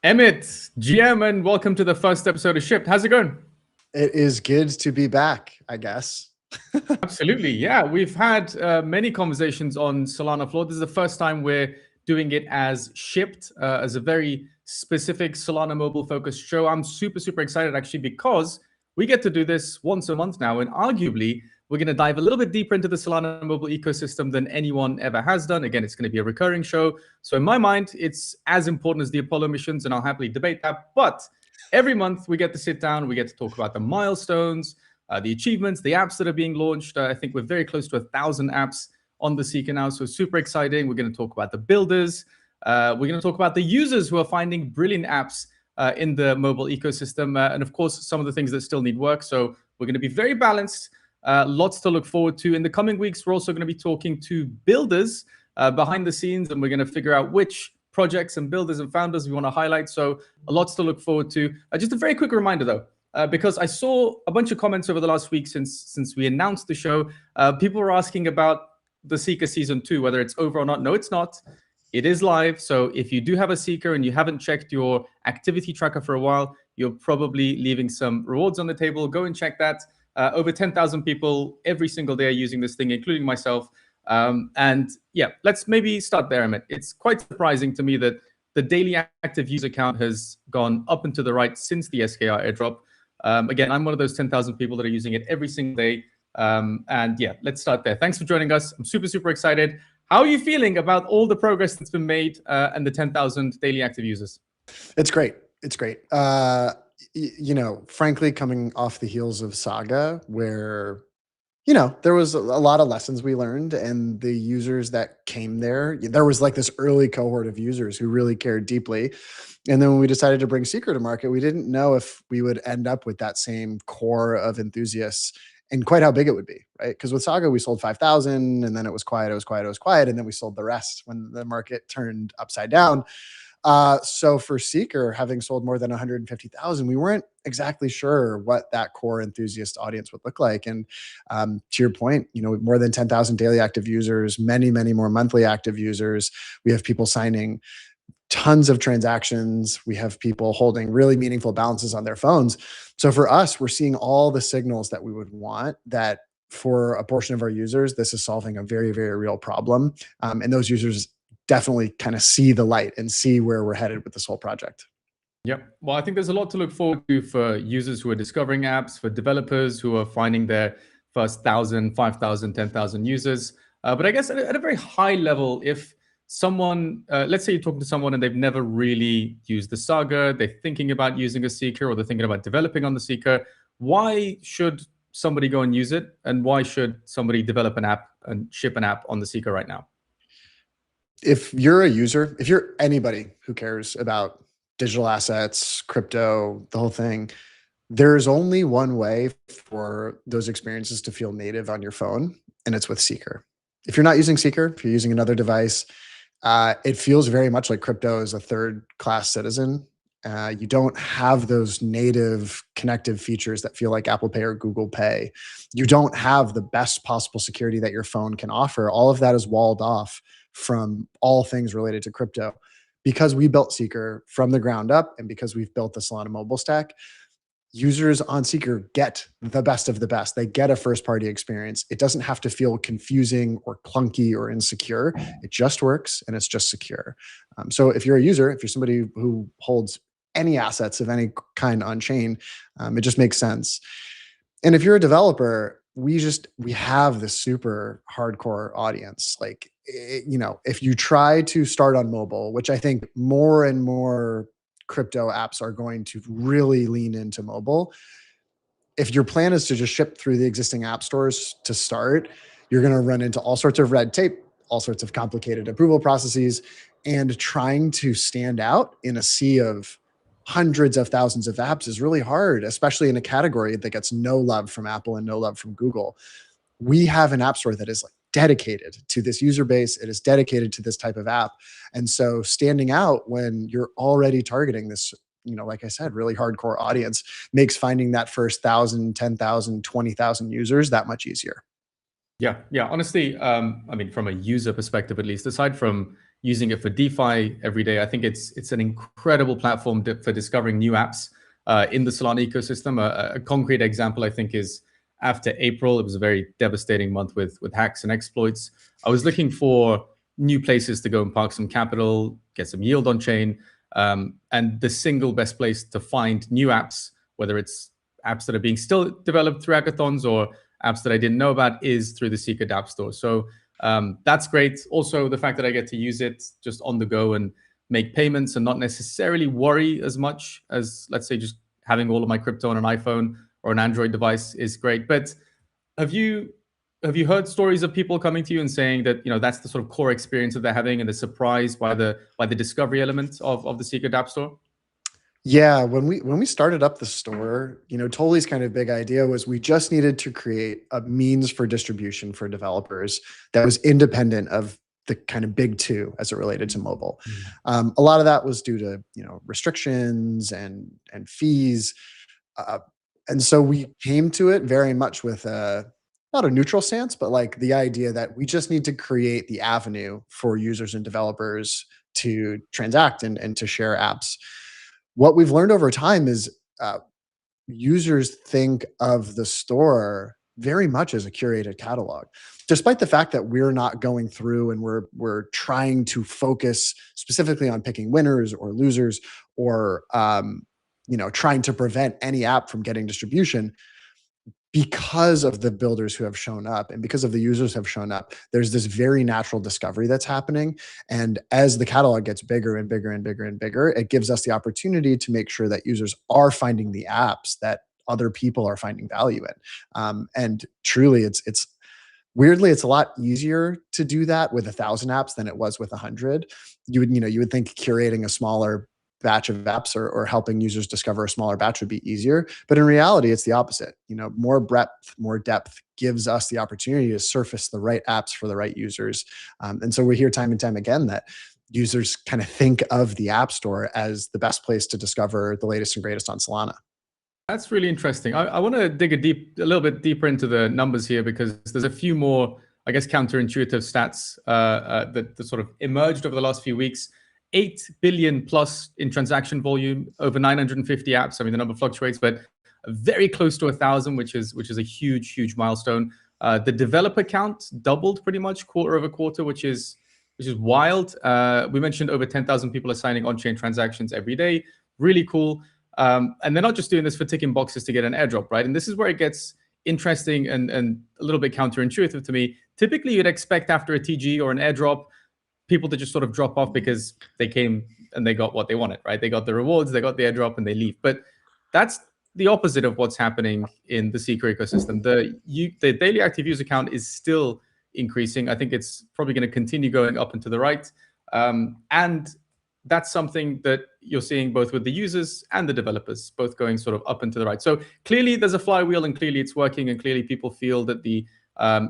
Emmett, GM, and welcome to the first episode of Shipped. How's it going? It is good to be back, I guess. Absolutely. Yeah, we've had many conversations on Solana Floor. This is the first time we're doing it as Shipped, as a very specific Solana mobile focused show. I'm super excited actually because we get to do this once a month now. And arguably, we're going to dive a little bit deeper into the Solana mobile ecosystem than anyone ever has done. Again, it's going to be a recurring show. So in my mind, it's as important as the Apollo missions, and I'll happily debate that. But every month we get to sit down, we get to talk about the milestones, the achievements, the apps that are being launched. I think we're very close to 1,000 apps on the Seeker now, so super exciting. We're going to talk about the builders. We're going to talk about the users who are finding brilliant apps in the mobile ecosystem, and of course, some of the things that still need work. So we're going to be very balanced. Lots to look forward to. In the coming weeks, we're also going to be talking to builders behind the scenes, and we're going to figure out which projects and builders and founders we want to highlight. So lots to look forward to. Just a very quick reminder, though. Because I saw a bunch of comments over the last week since we announced the show. People were asking about the Seeker Season 2, whether it's over or not. No, it's not. It is live. So if you do have a Seeker and you haven't checked your activity tracker for a while, you're probably leaving some rewards on the table. Go and check that. Over 10,000 people every single day are using this thing, including myself. And yeah, let's maybe start there, Emmett. It's quite surprising to me that the daily active user count has gone up and to the right since the SKR airdrop. Again, I'm one of those 10,000 people that are using it every single day. And yeah, let's start there. Thanks for joining us. I'm super excited. How are you feeling about all the progress that's been made and the 10,000 daily active users? It's great. It's great. Frankly, coming off the heels of Saga, where, there was a lot of lessons we learned, and the users that came there was like this early cohort of users who really cared deeply. And then when we decided to bring Seeker to market, we didn't know if we would end up with that same core of enthusiasts and quite how big it would be, right? Because with Saga, we sold 5,000, and then it was quiet, and then we sold the rest when the market turned upside down. So for Seeker, having sold more than 150,000, we weren't exactly sure what that core enthusiast audience would look like. And to your point, more than 10,000 daily active users, many more monthly active users. We have people signing tons of transactions. We have people holding really meaningful balances on their phones. So for us, we're seeing all the signals that we would want, that for a portion of our users, this is solving a very real problem. And those users definitely kind of see the light and see where we're headed with this whole project. Yep. Well, I think there's a lot to look forward to for users who are discovering apps, for developers who are finding their first 1,000, 5,000, 10,000 users. But I guess at a very high level, if someone, let's say you're talking to someone and they've never really used the Saga, they're thinking about using a Seeker, or they're thinking about developing on the Seeker, why should somebody go and use it? And why should somebody develop an app and ship an app on the Seeker right now? If you're a user, if you're anybody who cares about digital assets, crypto, the whole thing, there's only one way for those experiences to feel native on your phone, and it's with Seeker. If you're not using Seeker, if you're using another device, it feels very much like crypto is a third-class citizen. You don't have those native connective features that feel like Apple Pay or Google Pay. You don't have the best possible security that your phone can offer. All of that is walled off from all things related to crypto. Because we built Seeker from the ground up, and because we've built the Solana mobile stack, users on Seeker get the best of the best. They get a first-party experience. It doesn't have to feel confusing or clunky or insecure. It just works, and it's just secure. So if you're a user, if you're somebody who holds any assets of any kind on chain, it just makes sense. And if you're a developer, we have this super hardcore audience. Like, if you try to start on mobile, which I think more and more crypto apps are going to really lean into mobile, if your plan is to just ship through the existing app stores to start, you're going to run into all sorts of red tape, all sorts of complicated approval processes, and trying to stand out in a sea of hundreds of thousands of apps is really hard, especially in a category that gets no love from Apple and no love from Google. We have an app store that is like dedicated to this user base. It is dedicated to this type of app. And so standing out when you're already targeting this, like I said, really hardcore audience, makes finding that first 1,000, 10,000, 20,000 users that much easier. Yeah. Honestly, I mean, from a user perspective, at least, aside from using it for DeFi every day. I think it's an incredible platform for discovering new apps in the Solana ecosystem. A concrete example, I think, is after April. It was a very devastating month with hacks and exploits. I was looking for new places to go and park some capital, get some yield on chain. And the single best place to find new apps, whether it's apps that are being still developed through hackathons or apps that I didn't know about, is through the Secret App Store. So that's great. Also, the fact that I get to use it just on the go and make payments and not necessarily worry as much as, let's say, just having all of my crypto on an iPhone or an Android device is great. But have you heard stories of people coming to you and saying that, you know, that's the sort of core experience that they're having and they're surprised by the discovery element of the Secret App Store? Yeah, when we started up the store, you know, Toli's kind of big idea was we just needed to create a means for distribution for developers that was independent of the kind of big two as it related to mobile. A lot of that was due to, you know, restrictions and fees, and so we came to it very much with not a neutral stance, but like the idea that we just need to create the avenue for users and developers to transact and to share apps. What we've learned over time is users think of the store very much as a curated catalog, despite the fact that we're not going through and we're trying to focus specifically on picking winners or losers or you know, trying to prevent any app from getting distribution. Because of the builders who have shown up and because of the users who have shown up, there's this very natural discovery that's happening. And as the catalog gets bigger and bigger and bigger and bigger, it gives us the opportunity to make sure that users are finding the apps that other people are finding value in. And truly, it's weirdly, it's a lot easier to do that with 1,000 apps than it was with 100. You would think curating a smaller batch of apps or helping users discover a smaller batch would be easier. But in reality, it's the opposite. You know, more breadth, more depth gives us the opportunity to surface the right apps for the right users. And so we hear time and time again that users kind of think of the App Store as the best place to discover the latest and greatest on Solana. That's really interesting. I want to dig a little bit deeper into the numbers here, because there's a few more, I guess, counterintuitive stats that sort of emerged over the last few weeks. 8 billion plus in transaction volume, over 950 apps. I mean, the number fluctuates, but very close to 1,000, which is a huge milestone. The developer count doubled pretty much quarter over quarter, which is wild. We mentioned over 10,000 people are signing on-chain transactions every day. Really cool. And they're not just doing this for ticking boxes to get an airdrop, right? And this is where it gets interesting and a little bit counterintuitive to me. Typically, you'd expect after a TG or an airdrop, people to just sort of drop off because they came and they got what they wanted, right? They got the rewards, they got the airdrop, and they leave. But that's the opposite of what's happening in the Seeker ecosystem. The daily active user count is still increasing. I think it's probably going to continue going up and to the right. And that's something that you're seeing both with the users and the developers, both going sort of up and to the right. So clearly there's a flywheel, and clearly it's working, and clearly people feel that the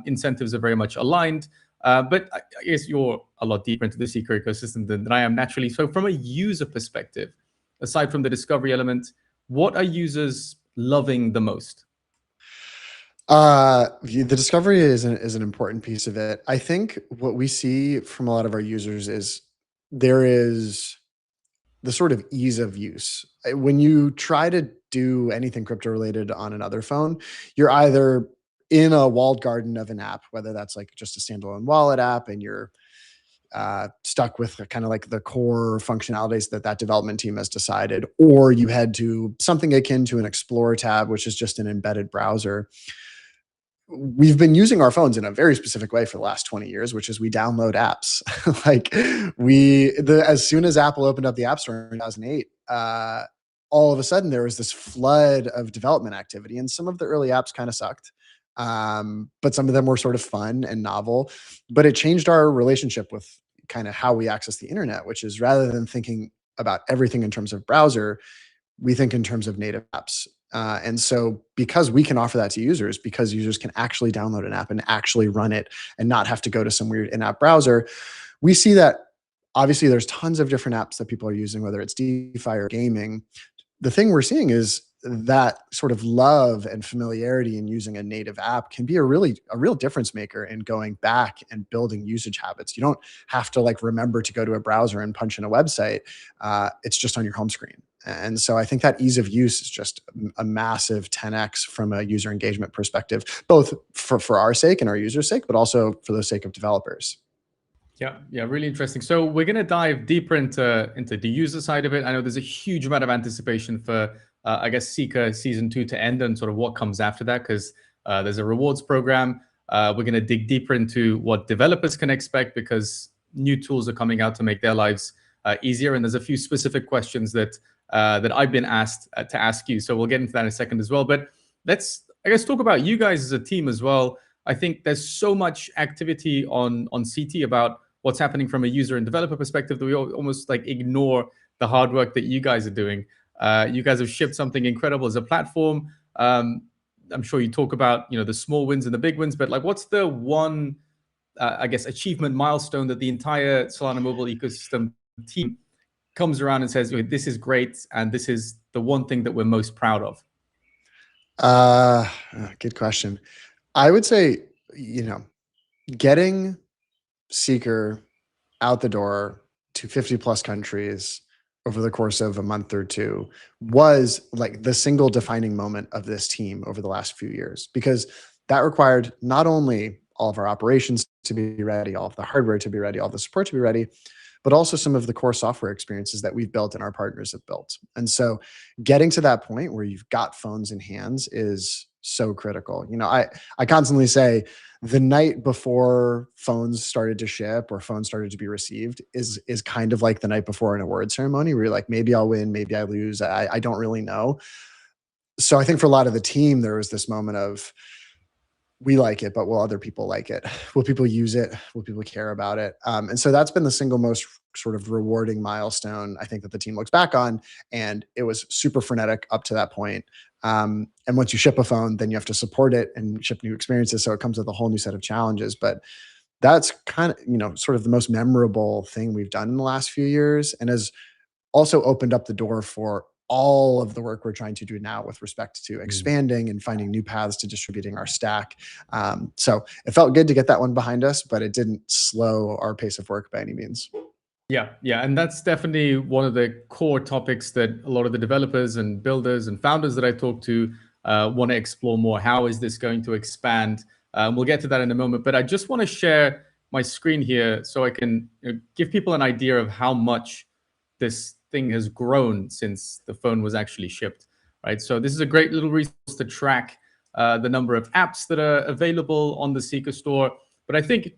incentives are very much aligned. But I guess you're a lot deeper into the Seeker ecosystem than I am naturally. So from a user perspective, aside from the discovery element, what are users loving the most? The discovery is an important piece of it. I think what we see from a lot of our users is there is the sort of ease of use. When you try to do anything crypto related on another phone, you're either in a walled garden of an app, whether that's like just a standalone wallet app and you're stuck with kind of like the core functionalities that development team has decided, or you head to something akin to an Explorer tab, which is just an embedded browser. We've been using our phones in a very specific way for the last 20 years, which is we download apps. Like as soon as Apple opened up the App Store in 2008, all of a sudden there was this flood of development activity, and some of the early apps kind of sucked. But some of them were sort of fun and novel, but it changed our relationship with kind of how we access the internet, which is rather than thinking about everything in terms of browser, we think in terms of native apps. And so because we can offer that to users, because users can actually download an app and actually run it and not have to go to some weird in-app browser, we see that obviously there's tons of different apps that people are using, whether it's DeFi or gaming. The thing we're seeing is that sort of love and familiarity in using a native app can be a real difference maker in going back and building usage habits. You don't have to like remember to go to a browser and punch in a website. It's just on your home screen. And so I think that ease of use is just a massive 10x from a user engagement perspective, both for our sake and our users' sake, but also for the sake of developers. Yeah, really interesting. So we're going to dive deeper into the user side of it. I know there's a huge amount of anticipation for, I guess, Seeker Season 2 to end and sort of what comes after that, because there's a rewards program. We're going to dig deeper into what developers can expect, because new tools are coming out to make their lives easier. And there's a few specific questions that I've been asked to ask you. So we'll get into that in a second as well. But let's, I guess, talk about you guys as a team as well. I think there's so much activity on CT about what's happening from a user and developer perspective that we almost like ignore the hard work that you guys are doing. You guys have shipped something incredible as a platform. I'm sure you talk about, the small wins and the big wins, but like, what's the one, I guess, achievement milestone that the entire Solana mobile ecosystem team comes around and says, this is great, and this is the one thing that we're most proud of? Good question. I would say, getting Seeker out the door to 50 plus countries over the course of a month or two was like the single defining moment of this team over the last few years, because that required not only all of our operations to be ready, all of the hardware to be ready, all the support to be ready, but also some of the core software experiences that we've built and our partners have built. And so getting to that point where you've got phones in hands is so critical. I constantly say the night before phones started to ship or phones started to be received is kind of like the night before an award ceremony, where you're like, maybe I'll win, maybe I lose. I don't really know. So I think for a lot of the team, there was this moment of, we like it, but will other people like it? Will people use it? Will people care about it? And so that's been the single most sort of rewarding milestone, I think, that the team looks back on. And it was super frenetic up to that point. And once you ship a phone, then you have to support it and ship new experiences. So it comes with a whole new set of challenges. But that's kind of, sort of the most memorable thing we've done in the last few years, and has also opened up the door for all of the work we're trying to do now with respect to expanding and finding new paths to distributing our stack. So it felt good to get that one behind us, but it didn't slow our pace of work by any means. Yeah. And that's definitely one of the core topics that a lot of the developers and builders and founders that I talk to want to explore more. How is this going to expand? We'll get to that in a moment, but I just want to share my screen here so I can give people an idea of how much this thing has grown since the phone was actually shipped, right? So this is a great little resource to track the number of apps that are available on the Seeker store. But I think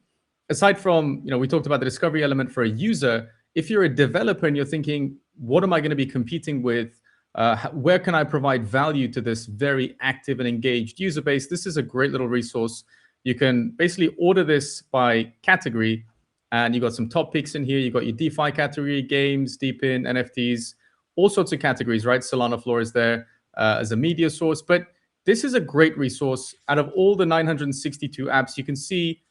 aside from, we talked about the discovery element for a user, if you're a developer and you're thinking, what am I going to be competing with? Where can I provide value to this very active and engaged user base? This is a great little resource. You can basically order this by category, and you got some top picks in here. You got your DeFi category, games, DeepIn, NFTs, all sorts of categories, right? Solana Floor is there as a media source. But this is a great resource. Out of all the 962 apps, you can see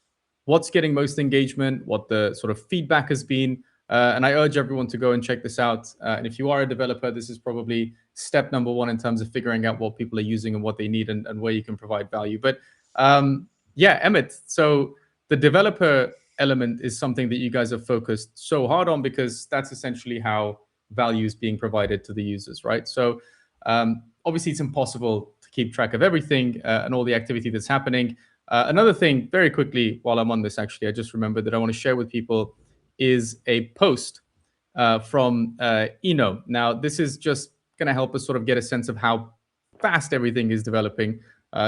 what's getting most engagement, what the sort of feedback has been. And I urge everyone to go and check this out. And if you are a developer, this is probably step number one in terms of figuring out what people are using and what they need, and where you can provide value. But Emmett, so the developer element is something that you guys have focused so hard on, because that's essentially how value is being provided to the users, right? So obviously it's impossible to keep track of everything and all the activity that's happening. Another thing, very quickly, while I'm on this, actually, I just remembered that I want to share with people is a post from Eno. Now, this is just going to help us sort of get a sense of how fast everything is developing.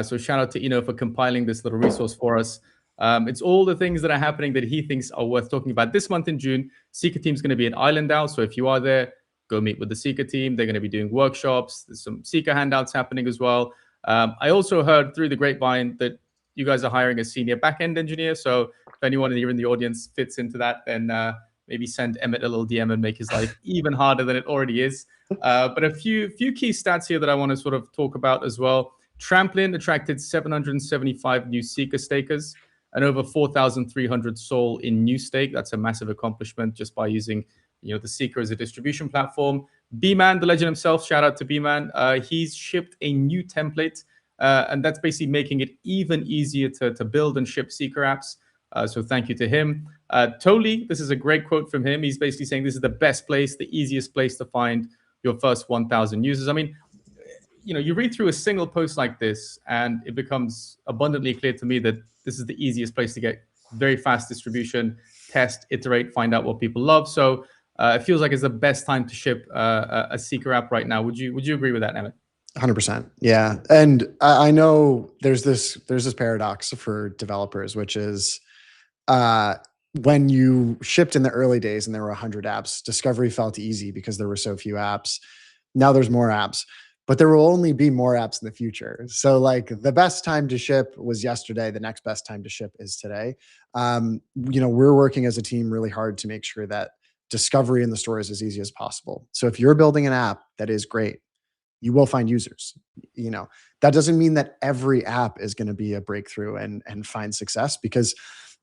So shout out to Eno for compiling this little resource for us. It's all the things that are happening that he thinks are worth talking about this month in June. Seeker team's going to be at Island Owl. So if you are there, go meet with the Seeker team. They're going to be doing workshops. There's some Seeker handouts happening as well. I also heard through the grapevine that you guys are hiring a senior backend engineer. So if anyone here in the audience fits into that, then maybe send Emmet a little DM and make his life even harder than it already is. But a few key stats here that I want to sort of talk about as well. Tramplin attracted 775 new Seeker stakers and over 4,300 SOL in new stake. That's a massive accomplishment just by using the Seeker as a distribution platform. B-Man, the legend himself, shout out to B-Man. He's shipped a new template, and that's basically making it even easier to build and ship Seeker apps. So thank you to him. Totally, this is a great quote from him. He's basically saying this is the best place, the easiest place to find your first 1,000 users. I mean, you read through a single post like this, and it becomes abundantly clear to me that this is the easiest place to get very fast distribution, test, iterate, find out what people love. So it feels like it's the best time to ship a Seeker app right now. Would you agree with that, Emmett? 100%. Yeah. And I know there's this paradox for developers, which is when you shipped in the early days and there were 100 apps, discovery felt easy because there were so few apps. Now there's more apps, but there will only be more apps in the future. So like the best time to ship was yesterday. The next best time to ship is today. We're working as a team really hard to make sure that discovery in the store is as easy as possible. So if you're building an app that is great, you will find users. That doesn't mean that every app is going to be a breakthrough and find success, because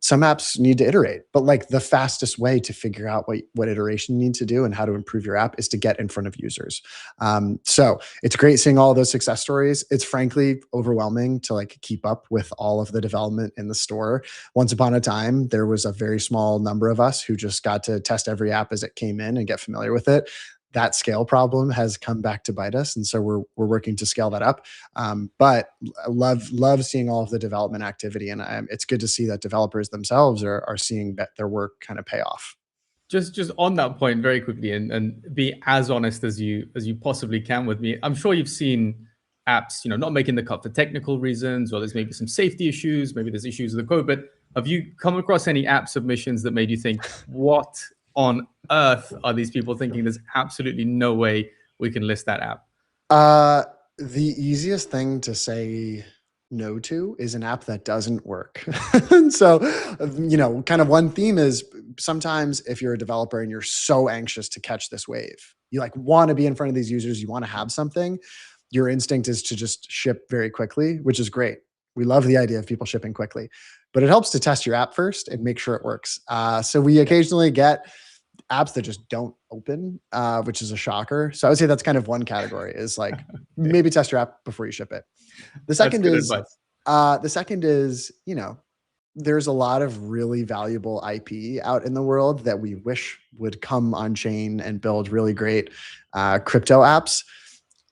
some apps need to iterate, but like the fastest way to figure out what iteration you need to do and how to improve your app is to get in front of users. So it's great seeing all of those success stories. It's frankly overwhelming to like keep up with all of the development in the store. Once upon a time, there was a very small number of us who just got to test every app as it came in and get familiar with it. That scale problem has come back to bite us, and so we're working to scale that up. But I love seeing all of the development activity, and it's good to see that developers themselves are seeing that their work kind of pay off. Just on that point, very quickly, and be as honest as you possibly can with me. I'm sure you've seen apps, not making the cut for technical reasons, or there's maybe some safety issues, maybe there's issues with the code. But have you come across any app submissions that made you think, what on earth are these people thinking? There's absolutely no way we can list that app. The easiest thing to say no to is an app that doesn't work. And so, kind of one theme is sometimes if you're a developer and you're so anxious to catch this wave, you like want to be in front of these users, you want to have something, your instinct is to just ship very quickly, which is great. We love the idea of people shipping quickly, but it helps to test your app first and make sure it works. So we occasionally get apps that just don't open, which is a shocker. So I would say that's kind of one category, is like maybe test your app before you ship it. The second is, there's a lot of really valuable IP out in the world that we wish would come on chain and build really great crypto apps.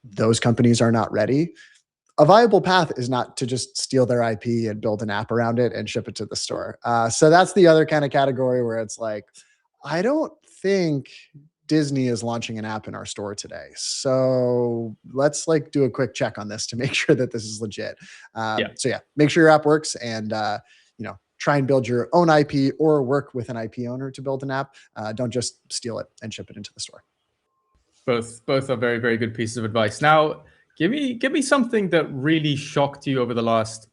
Those companies are not ready. A viable path is not to just steal their IP and build an app around it and ship it to the store. So that's the other kind of category where it's like, I don't think Disney is launching an app in our store today. So let's like do a quick check on this to make sure that this is legit. So make sure your app works, and try and build your own IP or work with an IP owner to build an app. Don't just steal it and ship it into the store. Both are very, very good pieces of advice. Now, give me something that really shocked you over the last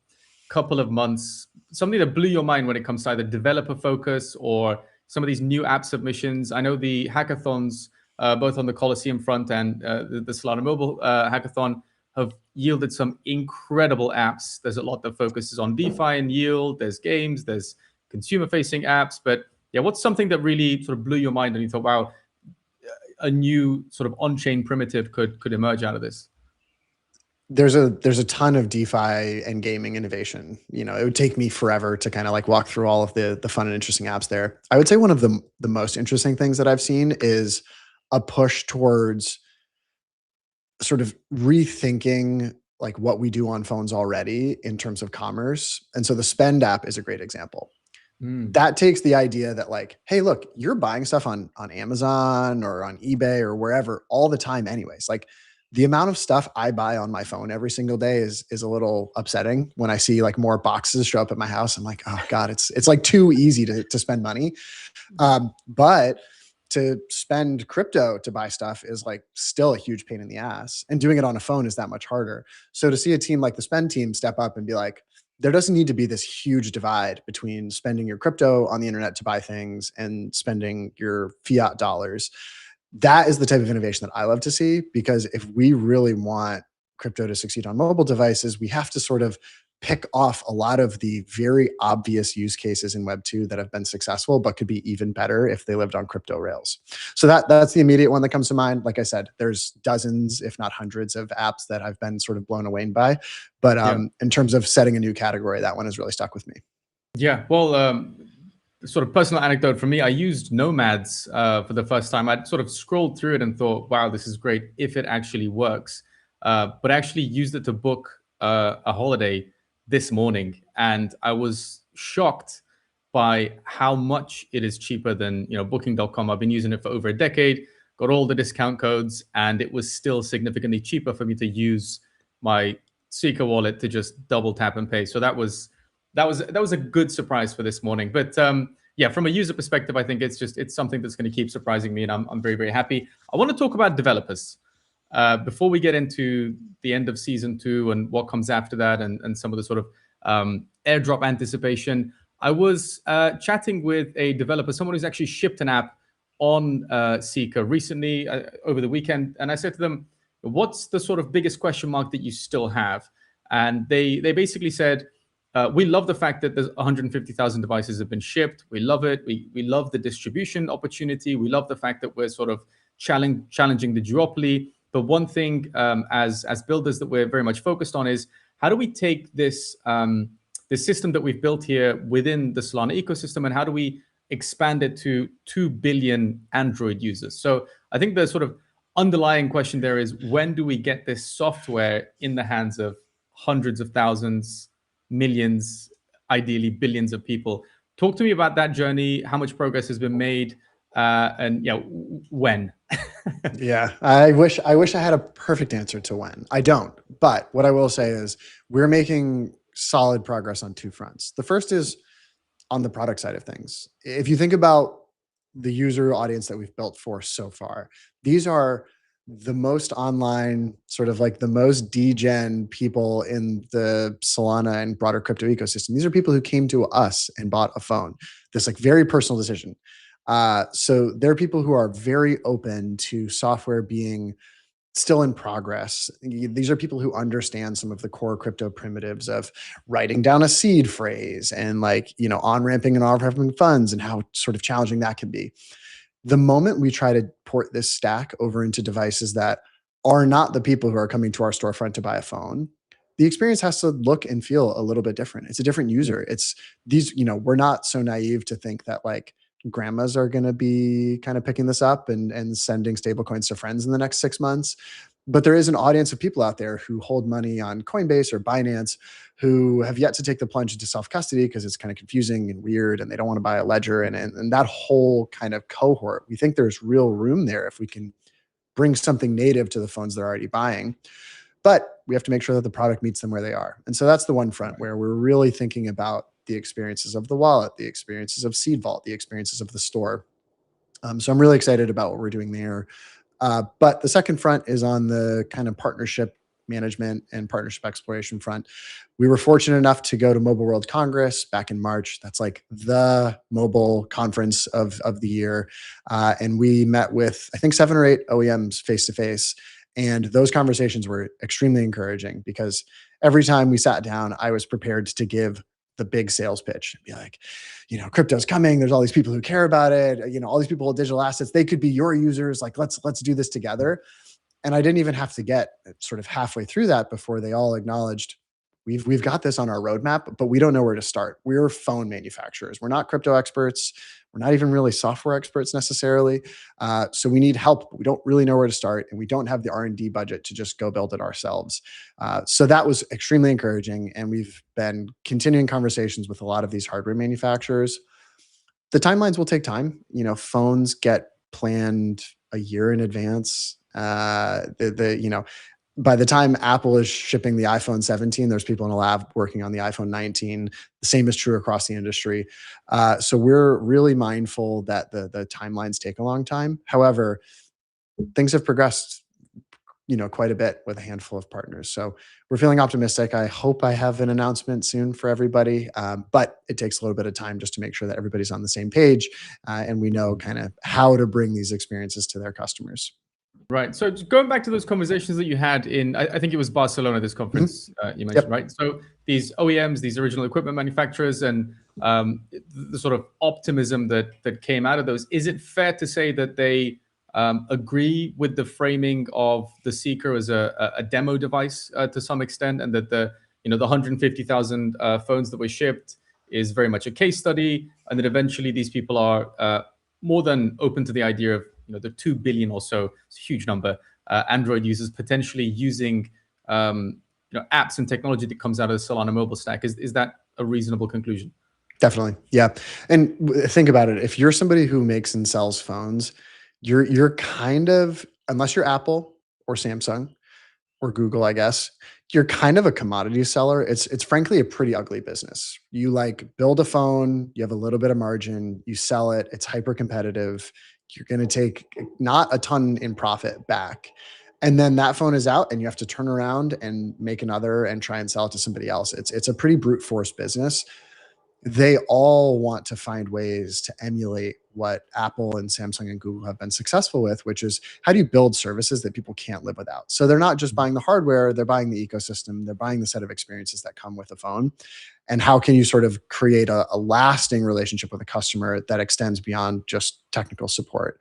couple of months, something that blew your mind when it comes to either developer focus or some of these new app submissions. I know the hackathons, both on the Coliseum front and the Solana Mobile hackathon, have yielded some incredible apps. There's a lot that focuses on DeFi and yield. There's games, there's consumer-facing apps. But yeah, what's something that really sort of blew your mind and you thought, wow, a new sort of on-chain primitive could emerge out of this? There's a ton of DeFi and gaming innovation. It would take me forever to kind of like walk through all of the fun and interesting apps there. I would say one of the most interesting things that I've seen is a push towards sort of rethinking like what we do on phones already in terms of commerce. And so the Spend app is a great example. That takes the idea that like, hey, look, you're buying stuff on Amazon or on eBay or wherever all the time anyways. Like, the amount of stuff I buy on my phone every single day is a little upsetting. When I see like more boxes show up at my house, I'm like, oh God, it's like too easy to spend money. But to spend crypto to buy stuff is like still a huge pain in the ass. And doing it on a phone is that much harder. So to see a team like the Spend team step up and be like, there doesn't need to be this huge divide between spending your crypto on the internet to buy things and spending your fiat dollars. That is the type of innovation that I love to see, because if we really want crypto to succeed on mobile devices, we have to sort of pick off a lot of the very obvious use cases in Web2 that have been successful, but could be even better if they lived on crypto rails. So that's the immediate one that comes to mind. Like I said, there's dozens, if not hundreds of apps that I've been sort of blown away by. But in terms of setting a new category, that one has really stuck with me. Yeah, well, sort of personal anecdote for me, I used Nomads for the first time. I sort of scrolled through it and thought, wow, this is great if it actually works. But I actually used it to book a holiday this morning, and I was shocked by how much it is cheaper than Booking.com. I've been using it for over a decade, got all the discount codes, and it was still significantly cheaper for me to use my Seeker wallet to just double tap and pay. So that was a good surprise for this morning. But yeah, from a user perspective, I think it's something that's going to keep surprising me, and I'm very, very happy. I want to talk about developers before we get into the end of season 2 and what comes after that, and some of the sort of airdrop anticipation. I was chatting with a developer, someone who's actually shipped an app on Seeker recently over the weekend, and I said to them, "What's the sort of biggest question mark that you still have?" And they basically said, we love the fact that there's 150,000 devices have been shipped. We love it. We love the distribution opportunity. We love the fact that we're sort of challenging the duopoly. But one thing as builders that we're very much focused on is how do we take this this system that we've built here within the Solana ecosystem, and how do we expand it to 2 billion Android users? So I think the sort of underlying question there is, when do we get this software in the hands of hundreds of thousands, millions, ideally billions of people? Talk to me about that journey, how much progress has been made, and when. Yeah, I wish I had a perfect answer to when. I don't. But what I will say is we're making solid progress on 2 fronts. The first is on the product side of things. If you think about the user audience that we've built for so far, these are the most online, sort of like the most degen people in the Solana and broader crypto ecosystem. These are people who came to us and bought a phone. This like very personal decision. So there are people who are very open to software being still in progress. These are people who understand some of the core crypto primitives of writing down a seed phrase and on-ramping and off-ramping funds and how sort of challenging that can be. The moment we try to port this stack over into devices that are not the people who are coming to our storefront to buy a phone, the experience has to look and feel a little bit different. It's a different user. It's these, we're not so naive to think that grandmas are going to be kind of picking this up and sending stablecoins to friends in the next 6 months. But there is an audience of people out there who hold money on Coinbase or Binance who have yet to take the plunge into self-custody because it's kind of confusing and weird and they don't want to buy a ledger. And that whole kind of cohort, we think there's real room there if we can bring something native to the phones they're already buying. But we have to make sure that the product meets them where they are. And so that's the one front where we're really thinking about the experiences of the wallet, the experiences of Seed Vault, the experiences of the store. So I'm really excited about what we're doing there. But the second front is on the kind of partnership management and partnership exploration front. We were fortunate enough to go to Mobile World Congress back in March. That's like the mobile conference of the year. And we met with, I think, 7 or 8 OEMs face-to-face. And those conversations were extremely encouraging because every time we sat down, I was prepared to give the big sales pitch and be like, crypto's coming. There's all these people who care about it. All these people with digital assets, they could be your users. Like, let's do this together. And I didn't even have to get sort of halfway through that before they all acknowledged we've got this on our roadmap, but we don't know where to start. We're phone manufacturers. We're not crypto experts. We're not even really software experts necessarily. So we need help, but we don't really know where to start. And we don't have the R&D budget to just go build it ourselves. So that was extremely encouraging. And we've been continuing conversations with a lot of these hardware manufacturers. The timelines will take time. Phones get planned a year in advance. By the time Apple is shipping the iPhone 17, there's people in a lab working on the iPhone 19. The same is true across the industry. So we're really mindful that the timelines take a long time. However, things have progressed, quite a bit with a handful of partners. So we're feeling optimistic. I hope I have an announcement soon for everybody, but it takes a little bit of time just to make sure that everybody's on the same page and we know kind of how to bring these experiences to their customers. Right. So just going back to those conversations that you had in, I think it was Barcelona, this conference you mentioned, right? So these OEMs, these original equipment manufacturers, and the sort of optimism that came out of those. Is it fair to say that they agree with the framing of the Seeker as a demo device to some extent, and that the 150,000 phones that were shipped is very much a case study, and that eventually these people are more than open to the idea of the 2 billion or so, it's a huge number, Android users potentially using apps and technology that comes out of the Solana mobile stack. Is that a reasonable conclusion? Definitely. Yeah. And think about it. If you're somebody who makes and sells phones, you're kind of, unless you're Apple or Samsung or Google, I guess, you're kind of a commodity seller. It's frankly a pretty ugly business. You like build a phone, you have a little bit of margin, you sell it, it's hyper competitive. You're going to take not a ton in profit back. And then that phone is out and you have to turn around and make another and try and sell it to somebody else. It's a pretty brute force business. They all want to find ways to emulate what Apple and Samsung and Google have been successful with, which is how do you build services that people can't live without? So they're not just buying the hardware, they're buying the ecosystem, they're buying the set of experiences that come with a phone. And how can you sort of create a lasting relationship with a customer that extends beyond just technical support?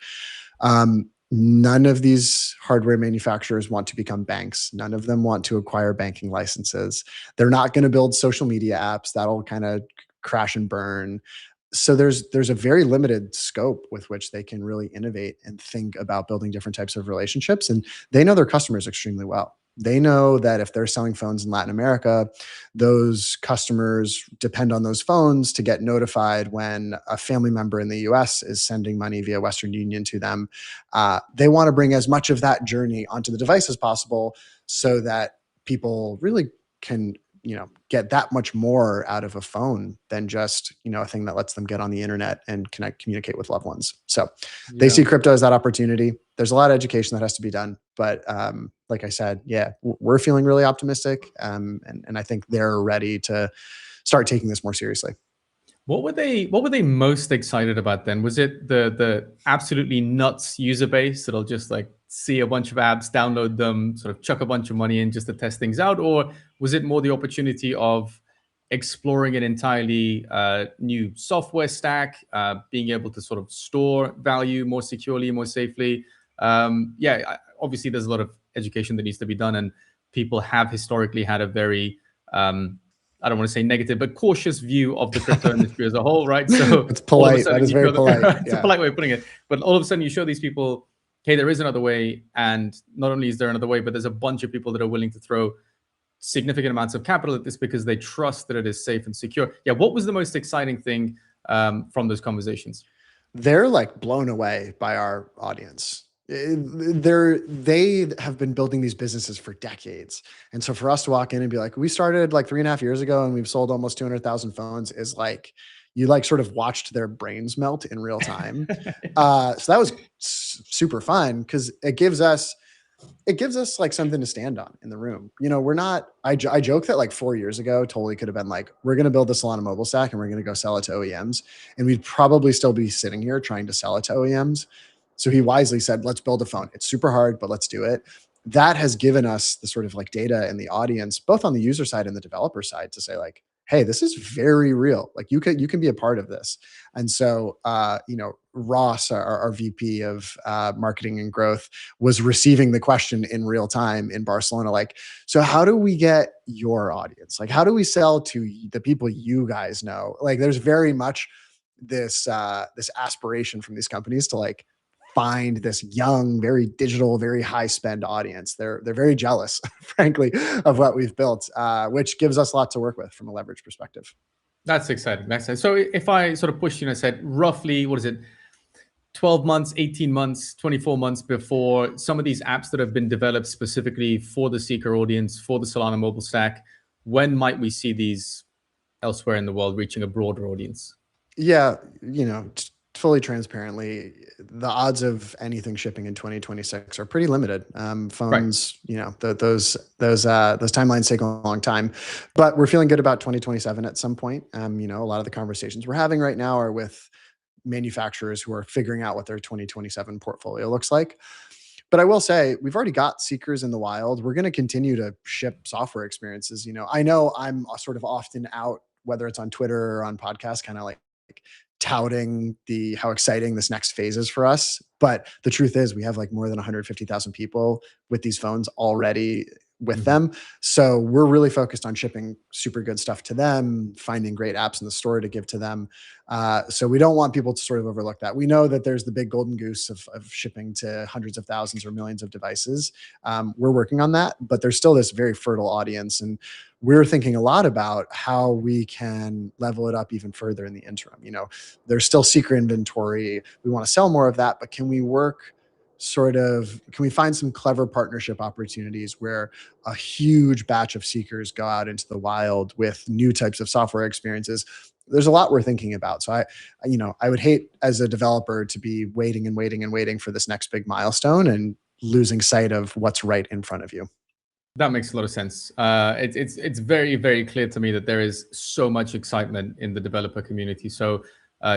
None of these hardware manufacturers want to become banks. None of them want to acquire banking licenses. They're not going to build social media apps. That'll kind of crash and burn. So there's a very limited scope with which they can really innovate and think about building different types of relationships. And they know their customers extremely well. They know that if they're selling phones in Latin America, those customers depend on those phones to get notified when a family member in the US is sending money via Western Union to them. They want to bring as much of that journey onto the device as possible so that people really can get that much more out of a phone than just, a thing that lets them get on the internet and communicate with loved ones. So they see crypto as that opportunity. There's a lot of education that has to be done. But like I said, we're feeling really optimistic. And I think they're ready to start taking this more seriously. What were they most excited about then? Was it the absolutely nuts user base that'll just like see a bunch of apps, download them, sort of chuck a bunch of money in just to test things out? Or was it more the opportunity of exploring an entirely new software stack, being able to sort of store value more securely, more safely? Obviously there's a lot of education that needs to be done, and people have historically had a very I don't want to say negative, but cautious view of the crypto industry as a whole, right? So it's polite. That is very polite. It's a polite way of putting it. But all of a sudden you show these people, hey, there is another way. And not only is there another way, but there's a bunch of people that are willing to throw significant amounts of capital at this because they trust that it is safe and secure. Yeah. What was the most exciting thing from those conversations? They're like blown away by our audience. They have been building these businesses for decades. And so for us to walk in and be like, we started like 3.5 years ago and we've sold almost 200,000 phones is like, you like sort of watched their brains melt in real time. So that was super fun because it gives us like something to stand on in the room. We're not, I joke that like 4 years ago, totally could have been like, we're going to build the Solana mobile stack and we're going to go sell it to OEMs. And we'd probably still be sitting here trying to sell it to OEMs. So he wisely said, let's build a phone. It's super hard, but let's do it. That has given us the sort of like data and the audience, both on the user side and the developer side, to say like, hey, this is very real. Like you can be a part of this. And so, Ross, our VP of marketing and growth, was receiving the question in real time in Barcelona. Like, so how do we get your audience? Like, how do we sell to the people you guys know? Like, there's very much this aspiration from these companies to like find this young, very digital, very high spend audience. They're very jealous, frankly, of what we've built, which gives us a lot to work with from a leverage perspective. That's exciting. That's exciting. So if I sort of push you and I said roughly, what is it, 12 months, 18 months, 24 months before some of these apps that have been developed specifically for the Seeker audience, for the Solana mobile stack, when might we see these elsewhere in the world reaching a broader audience? Yeah, fully transparently, the odds of anything shipping in 2026 are pretty limited. Phones, right. Those timelines take a long time, but we're feeling good about 2027 at some point. A lot of the conversations we're having right now are with manufacturers who are figuring out what their 2027 portfolio looks like. But I will say, we've already got seekers in the wild. We're going to continue to ship software experiences. I know I'm sort of often out, whether it's on Twitter or on podcasts, kind of like touting how exciting this next phase is for us. But the truth is, we have like more than 150,000 people with these phones already with them. So we're really focused on shipping super good stuff to them, finding great apps in the store to give to them. So we don't want people to sort of overlook that. We know that there's the big golden goose of shipping to hundreds of thousands or millions of devices. We're working on that, but there's still this very fertile audience. And we're thinking a lot about how we can level it up even further in the interim. There's still seeker inventory. We want to sell more of that, but can we find some clever partnership opportunities where a huge batch of seekers go out into the wild with new types of software experiences? There's a lot we're thinking about. So I would hate as a developer to be waiting and waiting and waiting for this next big milestone and losing sight of what's right in front of you. That makes a lot of sense. It's very, very clear to me that there is so much excitement in the developer community. So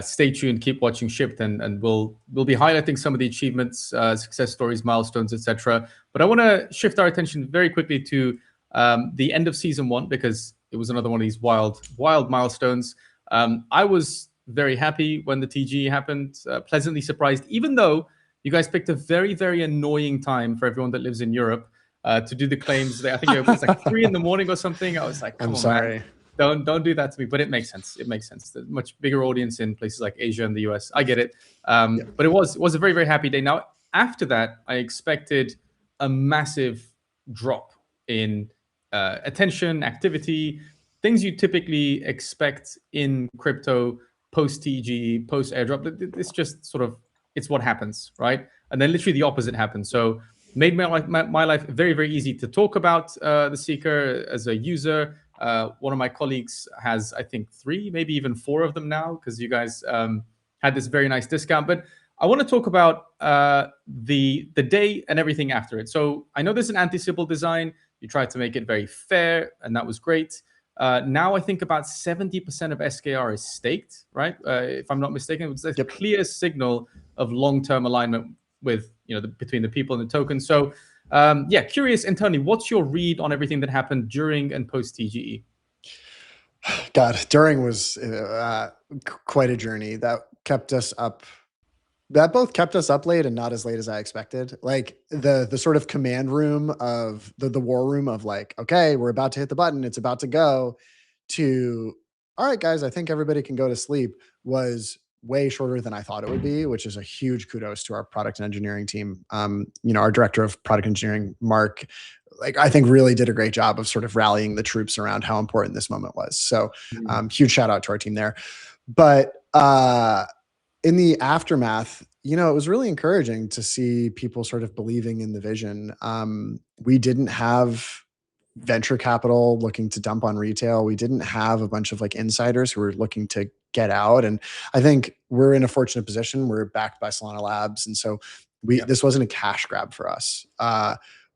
stay tuned, keep watching Shipped, and we'll be highlighting some of the achievements, success stories, milestones, etc. But I want to shift our attention very quickly to the end of season 1, because it was another one of these wild milestones. I was very happy when the TG happened, pleasantly surprised, even though you guys picked a very, very annoying time for everyone that lives in Europe to do the claims. I think it was like 3 in the morning or something. I was like, come on, sorry, man. Don't do that to me. But it makes sense. It makes sense. There's a much bigger audience in places like Asia and the US. I get it. But it was a very, very happy day. Now, after that, I expected a massive drop in attention, activity, things you typically expect in crypto post TG, post airdrop. It's just sort of, it's what happens, right? And then literally the opposite happens. So made my life very, very easy to talk about the Seeker as a user. One of my colleagues has, I think, 3, maybe even 4 of them now, because you guys had this very nice discount. But I want to talk about the day and everything after it. So I know there's an anti-Sybil design. You tried to make it very fair, and that was great. Now I think about 70% of SKR is staked, right? If I'm not mistaken, it's a clear signal of long-term alignment with between the people and the token. So curious, Anthony, what's your read on everything that happened during and post TGE? God, during was quite a journey that kept us up. That both kept us up late and not as late as I expected. Like the sort of command room of the war room of like, okay, we're about to hit the button, it's about to go, to, all right, guys, I think everybody can go to sleep, was way shorter than I thought it would be, which is a huge kudos to our product and engineering team. Our director of product engineering, Mark, I think really did a great job of sort of rallying the troops around how important this moment was. So huge shout out to our team there. But in the aftermath, it was really encouraging to see people sort of believing in the vision. We didn't have venture capital looking to dump on retail. We didn't have a bunch of insiders who were looking to get out. And I think we're in a fortunate position. We're backed by Solana Labs. And so this wasn't a cash grab for us.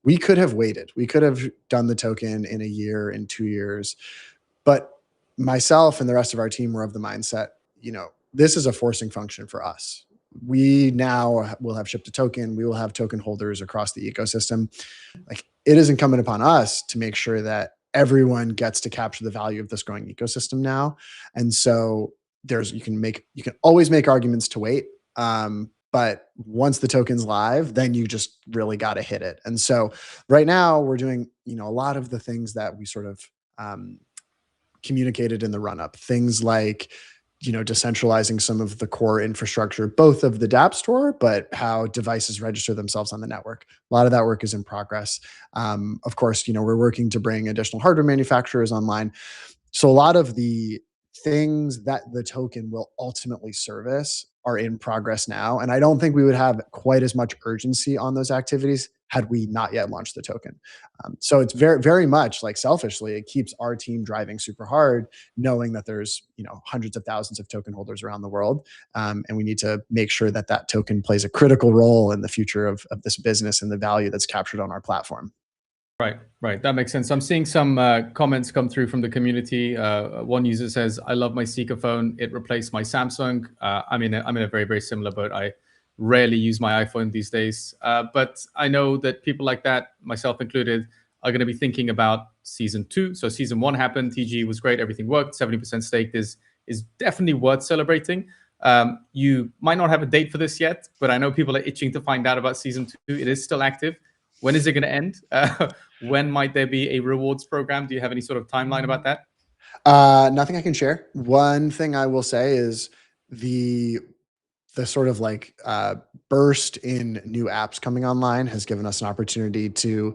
We could have waited. We could have done the token in a year, in 2 years. But myself and the rest of our team were of the mindset, this is a forcing function for us. We now will have shipped a token. We will have token holders across the ecosystem. It is incumbent upon us to make sure that everyone gets to capture the value of this growing ecosystem now. And so you can always make arguments to wait. But once the token's live, then you just really got to hit it. And so right now we're doing, a lot of the things that we sort of communicated in the run-up. Things like, decentralizing some of the core infrastructure, both of the dApp store, but how devices register themselves on the network. A lot of that work is in progress. Of course, we're working to bring additional hardware manufacturers online. So a lot of the things that the token will ultimately service are in progress now. And I don't think we would have quite as much urgency on those activities had we not yet launched the token. So it's very, very much selfishly, it keeps our team driving super hard, knowing that there's, hundreds of thousands of token holders around the world. And we need to make sure that that token plays a critical role in the future of this business and the value that's captured on our platform. Right. That makes sense. I'm seeing some comments come through from the community. One user says, "I love my Seeker phone. It replaced my Samsung." I'm in a very, very similar boat. I rarely use my iPhone these days. But I know that people like that, myself included, are going to be thinking about season 2. So season 1 happened, TG was great, everything worked, 70% staked is definitely worth celebrating. You might not have a date for this yet, but I know people are itching to find out about season 2. It is still active. When is it going to end? When might there be a rewards program? Do you have any sort of timeline about that? Nothing I can share. One thing I will say is the sort of like burst in new apps coming online has given us an opportunity to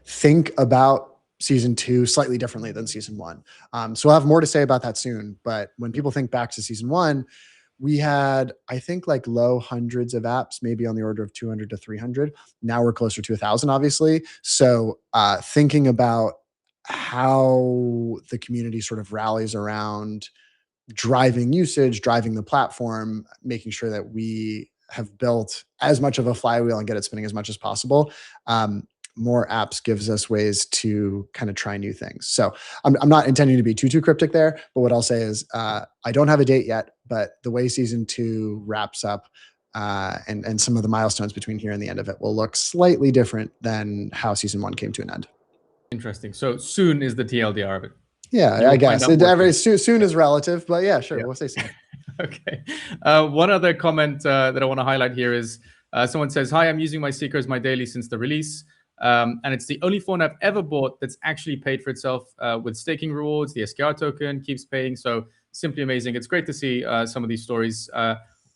think about season 2 slightly differently than season 1. So we'll have more to say about that soon. But when people think back to season 1, we had, I think, like low hundreds of apps, maybe on the order of 200 to 300. Now we're closer to 1,000, obviously. So thinking about how the community sort of rallies around driving usage, driving the platform, making sure that we have built as much of a flywheel and get it spinning as much as possible. More apps gives us ways to kind of try new things. So I'm not intending to be too cryptic there, but what I'll say is I don't have a date yet, but the way season 2 wraps up and some of the milestones between here and the end of it will look slightly different than how season 1 came to an end. Interesting. So soon is the TLDR of it. Yeah, I guess. Soon is relative, but yeah, sure. We'll say soon. Okay. One other comment that I want to highlight here is someone says, "Hi, I'm using my Seeker as my daily since the release. And it's the only phone I've ever bought that's actually paid for itself with staking rewards. The SKR token keeps paying. So simply amazing. It's great to see some of these stories.